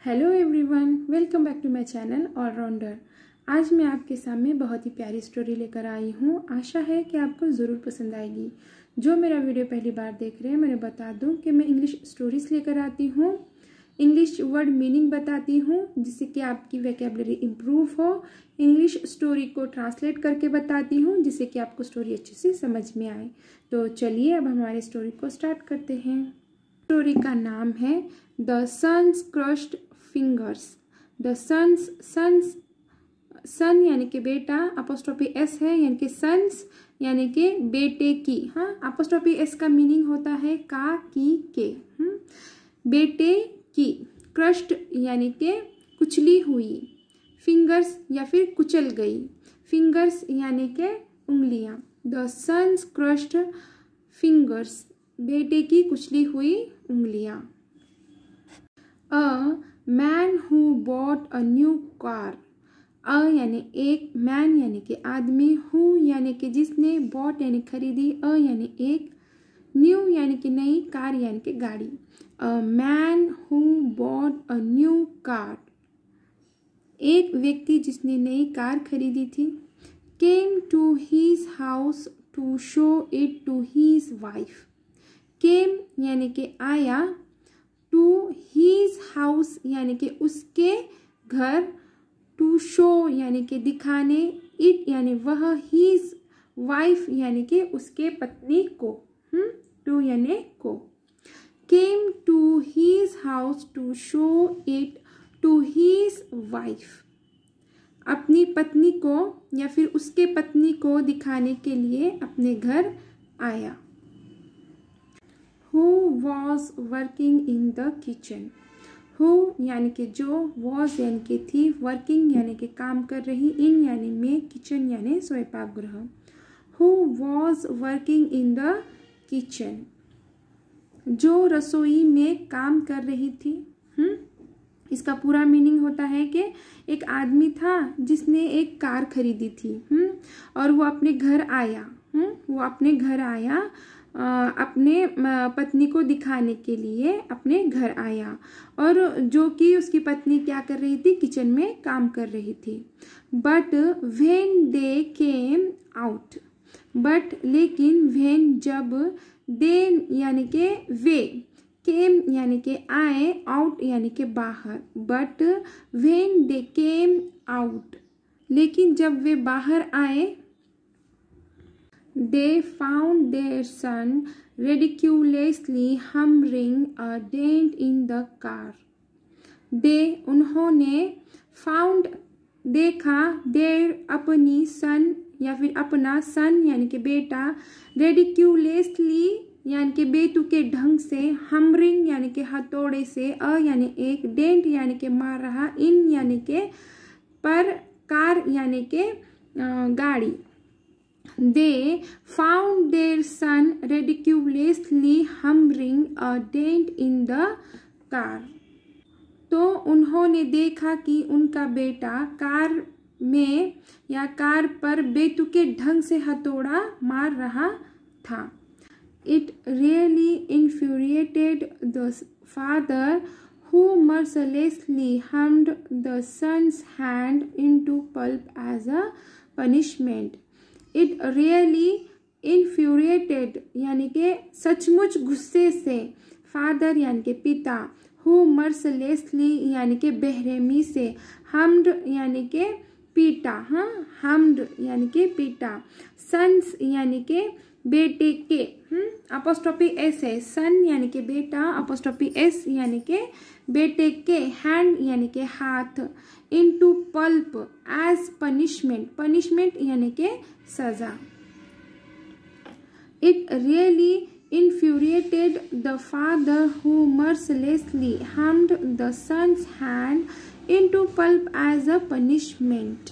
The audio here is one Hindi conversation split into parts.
Hello everyone, welcome back to my channel all rounder. आज मैं आपके सामने बहुत ही प्यारी स्टोरी लेकर आई हूँ। आशा है कि आपको ज़रूर पसंद आएगी। जो मेरा वीडियो पहली बार देख रहे हैं, मैं बता दूँ कि मैं इंग्लिश स्टोरीज लेकर आती हूँ, इंग्लिश वर्ड मीनिंग बताती हूँ जिससे कि आपकी वोकैबुलरी इम्प्रूव हो। इंग्लिश स्टोरी को ट्रांसलेट करके बताती हूँ जिससे कि आपको स्टोरी अच्छे से समझ में आए। तो चलिए अब हमारे स्टोरी को स्टार्ट करते हैं। स्टोरी का नाम है the son's crushed fingers. The son's son यानी कि बेटा, अपोस्ट्रोफी एस है यानी कि सन्स यानी कि बेटे की। हाँ, अपोस्ट्रोफी एस का मीनिंग होता है का, की, के। बेटे की। क्रश्ड यानी कि कुचली हुई। फिंगर्स या फिर कुचल गई। फिंगर्स यानी कि उंगलियां। द सन्स क्रश्ड फिंगर्स, बेटे की कुचली हुई उंगलियां। A man who bought a new car. A यानी एक, मैन यानी कि आदमी, हु यानी कि जिसने, बॉट यानी खरीदी, अ यानी एक, न्यू यानी कि नई, कार यानी कि गाड़ी। A man who bought a new car, एक व्यक्ति जिसने नई कार खरीदी थी। Came to his house to show it to his wife. Came यानी कि आया, टू हीज हाउस यानी कि उसके घर, टू शो यानी कि दिखाने, इट यानी वह, हीज वाइफ यानी कि उसके पत्नी को। टू यानी को। Came to his house to show it to his wife, अपनी पत्नी को या फिर उसके पत्नी को दिखाने के लिए अपने घर आया। Who was working in the kitchen? Who यानी कि जो, was यानी कि थी, working यानी कि काम कर रही, in यानी में, kitchen यानी स्वयंपाक गृह। Who was working in the kitchen? जो रसोई में काम कर रही थी। इसका पूरा मीनिंग होता है कि एक आदमी था जिसने एक कार खरीदी थी और वो अपने घर आया। अपने पत्नी को दिखाने के लिए अपने घर आया, और जो कि उसकी पत्नी क्या कर रही थी, किचन में काम कर रही थी। But when they came out, but लेकिन, व्हेन जब, दे यानी कि वे, केम यानी कि आए, आउट यानी कि बाहर। But when they came out, लेकिन जब वे बाहर आए, they found their son ridiculously humming a dent in the car. They उन्होंने, found देखा, their अपनी, son या फिर अपना, son यानी कि बेटा, ridiculously यानी कि बेतुके ढंग से, humming यानी कि हथौड़े से, अ यानी एक, dent यानी कि मार रहा, in यानी कि पर, कार यानी कि गाड़ी। They found their son ridiculously humming a dent in the car. तो उन्होंने देखा कि उनका बेटा कार में या कार पर बेतुके ढंग से हथौड़ा मार रहा था। It really infuriated the father, who mercilessly hammed the son's hand into pulp as a punishment. It really infuriated यानी कि सचमुच गुस्से से, फादर यानी कि पिता, who mercilessly यानी कि बेरहमी से, hammed यानी कि पीटा, hammed यानी कि पीटा, sons यानी कि बेटे के, अपोस्ट्रोफी एस है, सन यानी कि बेटा, अपोस्ट्रोफी एस यानी कि बेटे के, हैंड यानी कि हाथ, into pulp as punishment, punishment यानी कि सजा। It really infuriated the father, who mercilessly hammed the son's hand into pulp as a punishment.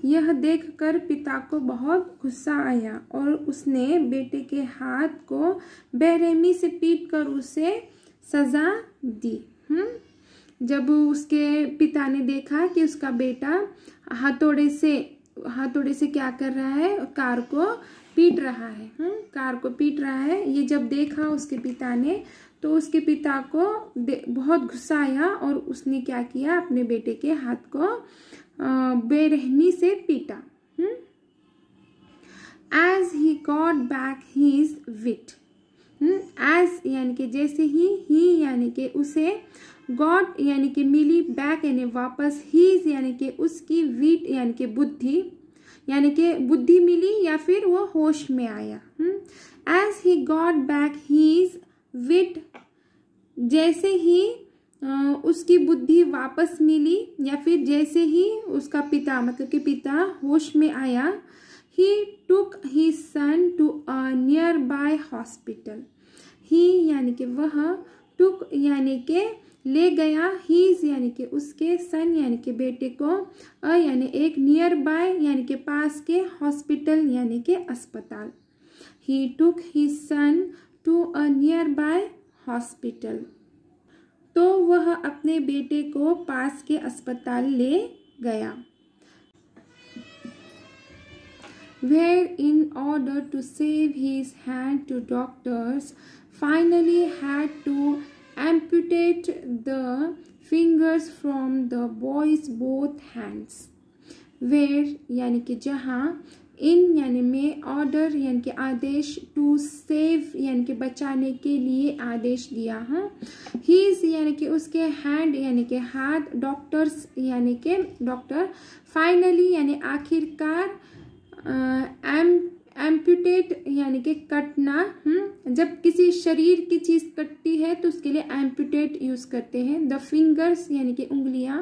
यह देखकर पिता को बहुत गुस्सा आया और उसने बेटे के हाथ को बेरहमी से पीटकर उसे सजा दी। जब उसके पिता ने देखा कि उसका बेटा हथौड़े से क्या कर रहा है, कार को पीट रहा है, कार को पीट रहा है, ये जब देखा उसके पिता ने, तो उसके पिता को बहुत गुस्सा आया और उसने क्या किया, अपने बेटे के हाथ को बेरहमी से पीटा। As he got back his wit, as यानी कि जैसे ही यानी कि उसे, got यानी कि मिली, back यानी वापस, his यानी कि उसकी, wit यानी कि बुद्धि, यानी कि बुद्धि मिली या फिर वो होश में आया। As he got back his wit, जैसे ही उसकी बुद्धि वापस मिली या फिर जैसे ही उसका पिता मतलब कि पिता होश में आया, he took his son to a nearby hospital। he यानी कि वह, took यानी कि ले गया, his यानी कि उसके, son यानी कि बेटे को, a यानी एक, nearby यानी कि पास के, hospital यानी कि अस्पताल। he took his son to a nearby hospital। तो वह अपने बेटे को पास के अस्पताल ले गया। Where in order to save his hand to doctors finally had to amputate the fingers from the boy's both hands। Where यानी कि जहाँ, in यानी में, order यानी कि आदेश, to save यानी कि बचाने के लिए आदेश दिया। his यानी कि उसके, hand यानी कि हाथ, doctors यानी कि डॉक्टर, finally यानी आखिरकार, एम्पुटेट यानी कि कटना। जब किसी शरीर की चीज कटती है तो उसके लिए एम्पुटेट यूज करते हैं। द फिंगर्स यानी कि उंगलियां,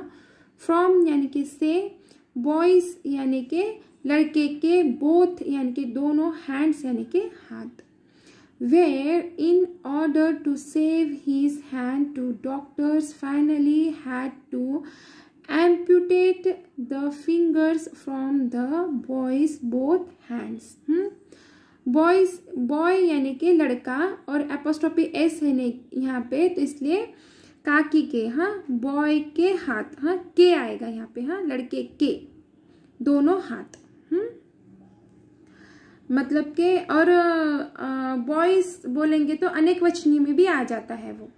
फ्रॉम यानी कि से, बॉयज यानी कि लड़के के, बोथ यानी कि दोनों, हैंड्स यानी कि हाथ। Where in order to save his hand two doctors finally had to amputate the fingers from the boy's both hands। boys, boy यानी कि लड़का और एपोस्ट्रोफी एस है यहाँ पे, तो इसलिए काकी के, बॉय के हाथ, के आएगा यहाँ पे, लड़के के दोनों हाथ। मतलब के, और बॉयज बोलेंगे तो अनेक वचनी में भी आ जाता है वो,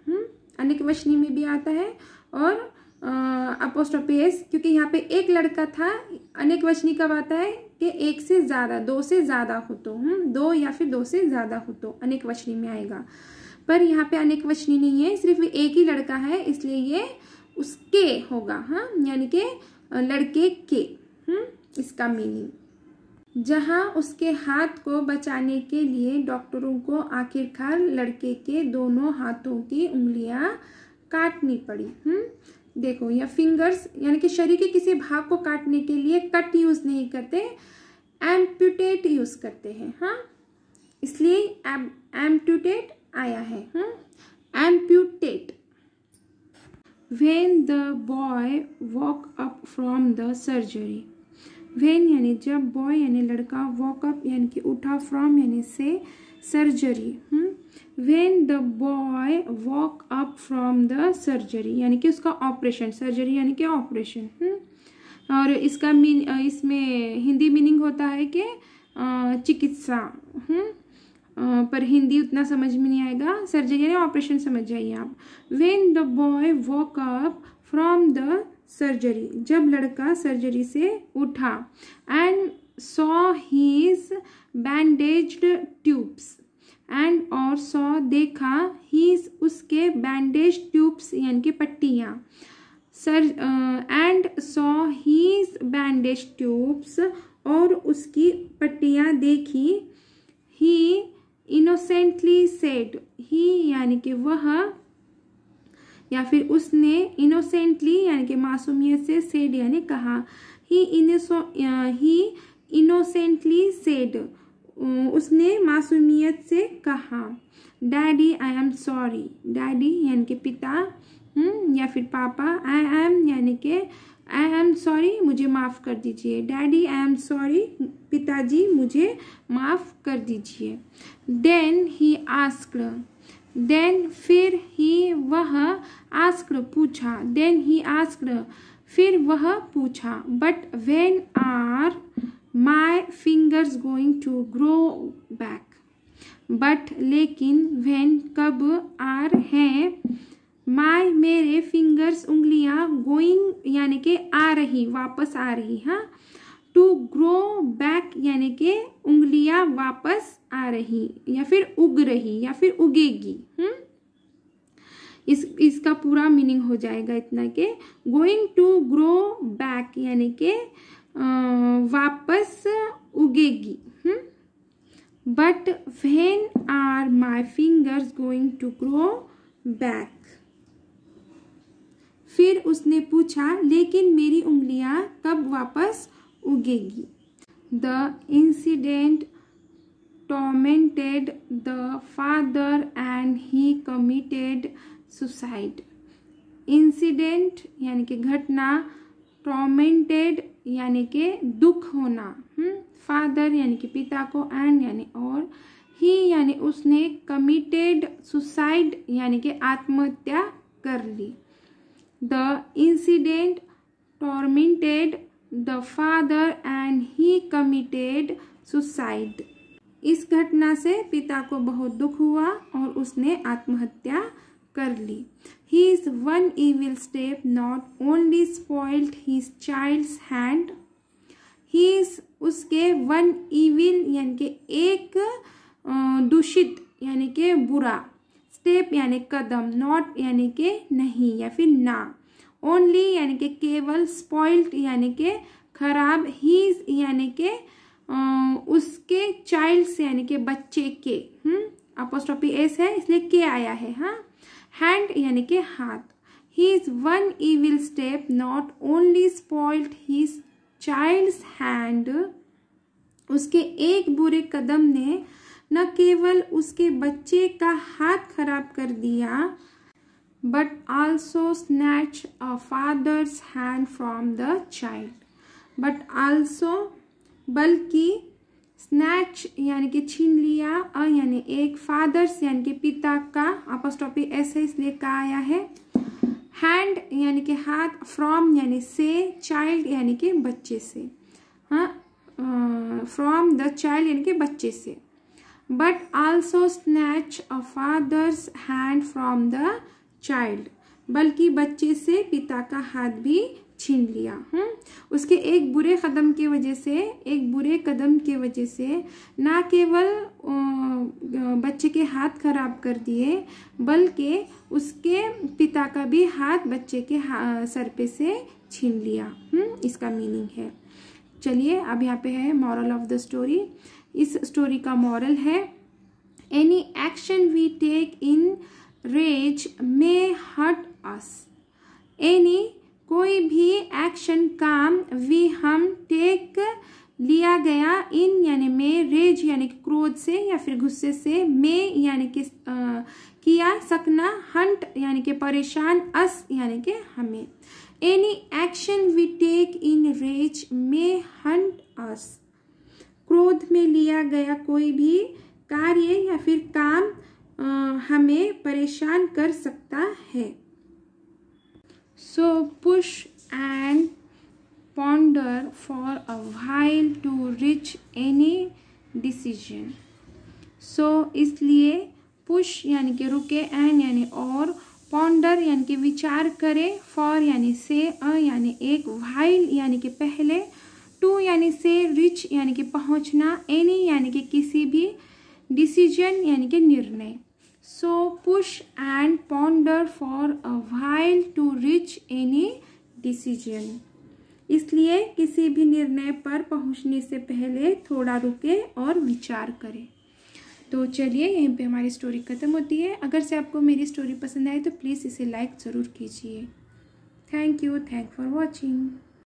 अनेक वचनी में भी आता है, और अपोस्ट्रोफी एस, क्योंकि यहाँ पे एक लड़का था। अनेक वचनी कब आता है कि एक से ज्यादा, दो से ज्यादा हो तो, दो या फिर दो से ज्यादा हो तो अनेक वचनी में आएगा। पर यहाँ पे अनेक वचनी नहीं है, सिर्फ एक ही लड़का है, इसलिए ये उसके होगा, यानी कि लड़के के, इसका मीनिंग। जहाँ उसके हाथ को बचाने के लिए डॉक्टरों को आखिरकार लड़के के दोनों हाथों की उंगलियां काटनी पड़ी। देखो, या फिंगर्स यानी कि शरीर के किसी भाग को काटने के लिए कट यूज नहीं करते, एम्पुटेट यूज करते हैं। इसलिए एम्पुटेट आया है, एम्पुटेट। When the boy woke up from the surgery, when यानी जब, boy यानी लड़का, woke up यानी कि उठा, from यानी से, surgery. when the boy woke up from the surgery यानी कि उसका ऑपरेशन, सर्जरी यानी कि ऑपरेशन। और इसका इसमें हिंदी मीनिंग होता है कि चिकित्सा, पर हिंदी उतना समझ में नहीं आएगा, सर्जरी यानी ऑपरेशन समझ जाइए आप। when the boy woke up from the surgery, जब लड़का सर्जरी से उठा, and saw his bandaged tubes, and और सॉ देखा, हीज उसके, बैंडेज ट्यूब्स यानी कि पट्टियाँ, and saw his bandage tubes और उसकी पट्टियाँ देखी। ही इनोसेंटली सेड, ही यानी कि वह या फिर उसने, इनोसेंटली यानी कि मासूमियत से, सेड यानी कहा। ही इनोसेंटली सेड, उसने मासूमियत से कहा। Daddy I am sorry, daddy यानी कि पिता, या फिर पापा, आई एम यानी कि आई एम सॉरी, मुझे माफ़ कर दीजिए। डैडी आई एम सॉरी, पिताजी मुझे माफ़ कर दीजिए। देन ही आस्क्ड, देन फिर ही वह, आस्क्ड पूछा, देन ही आस्क्ड फिर वह पूछा। But when are my fingers going to grow back, but लेकिन, व्हेन कब, आर हैं, माय मेरे, फिंगर्स उंगलियां, गोइंग यानी कि आ रही, वापस आ रही, हाँ, टू ग्रो बैक यानी कि उंगलियां वापस आ रही या फिर उग रही या फिर उगेगी। इसका पूरा मीनिंग हो जाएगा इतना कि गोइंग टू ग्रो बैक यानी कि वापस उगेगी। But when are my fingers going to grow back. फिर उसने पूछा लेकिन मेरी उंगलियां कब वापस उगेगी। The incident tormented the father and he committed suicide। Incident यानी कि घटना, टॉर्मेंटेड यानी कि दुख होना, फादर यानी कि पिता को, एंड यानी और, ही यानी उसने, कमिटेड सुसाइड यानी कि आत्महत्या कर ली। The incident tormented the father and he committed suicide. इस घटना से पिता को बहुत दुख हुआ और उसने आत्महत्या कर ली। His one evil step not only spoiled his child's hand, उसके one evil यानी कि एक दूषित यानी कि बुरा, स्टेप यानी कदम, नॉट यानी कि नहीं या फिर ना, ओनली यानी कि केवल, स्पॉइल्ड यानी कि खराब, हीज यानी कि उसके, चाइल्ड्स यानी कि बच्चे के, अपोस्ट्रोफी एस है इसलिए के आया है, हाँ, हैंड यानी कि हाथ। His one evil step not only spoiled his child's hand, उसके एक बुरे कदम ने न केवल उसके बच्चे का हाथ खराब कर दिया, but also snatched a father's hand from the child, but also बल्कि, स्नैच यानी कि छीन लिया, यानी एक, फादर्स यानी कि पिता का, अपोस्ट्रोफी एस है इसलिए का आया है, हैंड यानी कि हाथ, फ्रॉम यानी से, चाइल्ड यानी कि बच्चे से, हाँ, फ्रॉम द चाइल्ड यानी कि बच्चे से, but also snatch a father's hand from the child, बल्कि बच्चे से पिता का हाथ भी छीन लिया। उसके एक बुरे कदम की वजह से ना केवल बच्चे के हाथ खराब कर दिए, बल्कि उसके पिता का भी हाथ बच्चे के सर पे से छीन लिया। इसका मीनिंग है। चलिए अब यहाँ पे है मॉरल ऑफ द स्टोरी। इस स्टोरी का मॉरल है, any action we take in rage may hurt us. Any कोई भी एक्शन, काम, वी हम, टेक लिया गया, इन यानी में, रेज यानी कि क्रोध से या फिर गुस्से से, में यानी कि किया, सकना, हंट यानी कि परेशान, अस यानी कि हमें। Any action we take in rage may hunt us. क्रोध में लिया गया कोई भी कार्य या फिर काम हमें परेशान कर सकता है। So push and ponder for a while to reach any decision. So इसलिए push यानी कि रुके, and यानी और, ponder यानी कि विचार करे, for यानी से, यानी एक, while यानी कि पहले, to यानी से, reach यानी कि पहुंचना, any यानी कि किसी भी, decision यानी कि निर्णय। So push and ponder for a while to reach any decision. इसलिए किसी भी निर्णय पर पहुंचने से पहले थोड़ा रुके और विचार करें। तो चलिए यहीं पे हमारी स्टोरी खत्म होती है। अगर से आपको मेरी स्टोरी पसंद आए तो प्लीज़ इसे लाइक ज़रूर कीजिए। Thank you for watching.